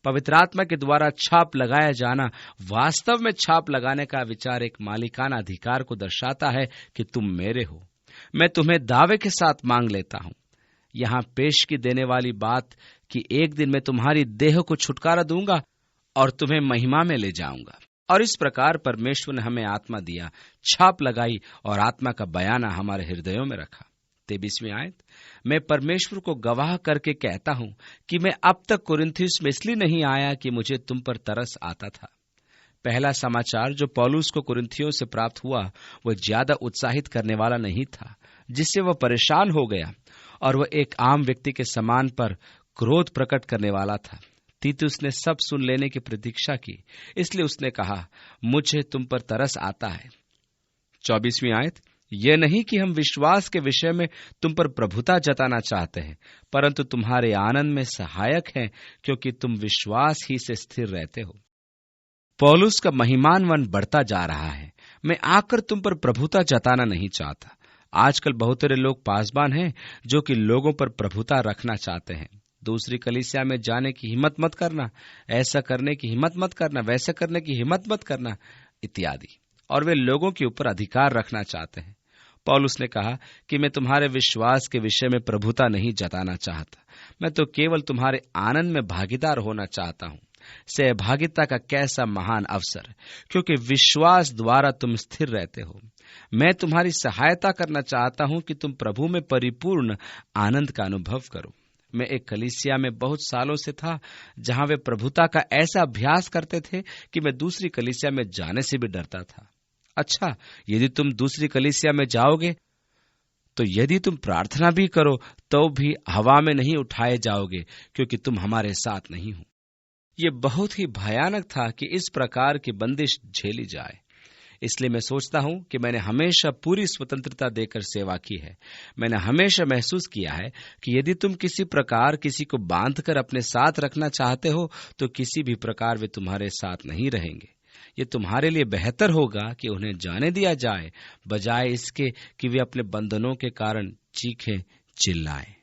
पवित्र आत्मा के द्वारा छाप लगाया जाना वास्तव में छाप लगाने का विचार एक मालिकाना अधिकार को दर्शाता है कि तुम मेरे हो, मैं तुम्हें दावे के साथ मांग लेता हूं। यहां पेशगी देने वाली बात कि एक दिन मैं तुम्हारी देह को छुटकारा दूंगा और तुम्हें महिमा में ले जाऊंगा। और इस प्रकार परमेश्वर ने हमें आत्मा दिया, छाप लगाई और आत्मा का बयाना हमारे हृदयों में रखा। 23वीं आयत, मैं परमेश्वर को गवाह करके कहता हूं कि मैं अब तक कुरिन्थियुस में इसलिए नहीं आया कि मुझे तुम पर तरस आता था। पहला समाचार जो पौलुस को कुरिन्थियों से प्राप्त हुआ वह ज्यादा उत्साहित करने वाला नहीं था, जिससे वह परेशान हो गया और वह एक आम व्यक्ति के समान पर क्रोध प्रकट करने वाला था। तीतुस ने सब सुन लेने की प्रतीक्षा की, इसलिए उसने कहा, मुझे तुम पर तरस आता है। 24वीं आयत, यह नहीं कि हम विश्वास के विषय में तुम पर प्रभुता जताना चाहते हैं, परंतु तुम्हारे आनंद में सहायक हैं, क्योंकि तुम विश्वास ही से स्थिर रहते हो। पौलुस का महिमानवन बढ़ता जा रहा है। मैं आकर तुम पर प्रभुता जताना नहीं चाहता। आजकल बहुत सारे लोग पासबान हैं जो कि लोगों पर प्रभुता रखना चाहते हैं। दूसरी कलीसिया में जाने की हिम्मत मत करना, ऐसा करने की हिम्मत मत करना, वैसा करने की हिम्मत मत करना इत्यादि, और वे लोगों के ऊपर अधिकार रखना चाहते हैं। पौलुस ने कहा कि मैं तुम्हारे विश्वास के विषय में प्रभुता नहीं जताना चाहता, मैं तो केवल तुम्हारे आनंद में भागीदार होना चाहता हूं। सहभागिता का कैसा महान अवसर, क्योंकि विश्वास द्वारा तुम स्थिर रहते हो। मैं तुम्हारी सहायता करना चाहता हूं कि तुम प्रभु में परिपूर्ण आनंद का अनुभव करो। मैं एक कलीसिया में बहुत सालों से था जहां वे प्रभुता का ऐसा अभ्यास करते थे कि मैं दूसरी कलीसिया में जाने से भी डरता था। अच्छा, यदि तुम दूसरी कलीसिया में जाओगे तो यदि तुम प्रार्थना भी करो तो भी हवा में नहीं उठाए जाओगे, क्योंकि तुम हमारे साथ नहीं हो। ये बहुत ही भयानक था कि इस प्रकार की बंदिश झेली जाए। इसलिए मैं सोचता हूं कि मैंने हमेशा पूरी स्वतंत्रता देकर सेवा की है। मैंने हमेशा महसूस किया है कि यदि तुम किसी प्रकार किसी को बांधकर अपने साथ रखना चाहते हो तो किसी भी प्रकार वे तुम्हारे साथ नहीं रहेंगे। ये तुम्हारे लिए बेहतर होगा कि उन्हें जाने दिया जाए, बजाय इसके कि वे अपने बंधनों के कारण चीखें चिल्लाएं।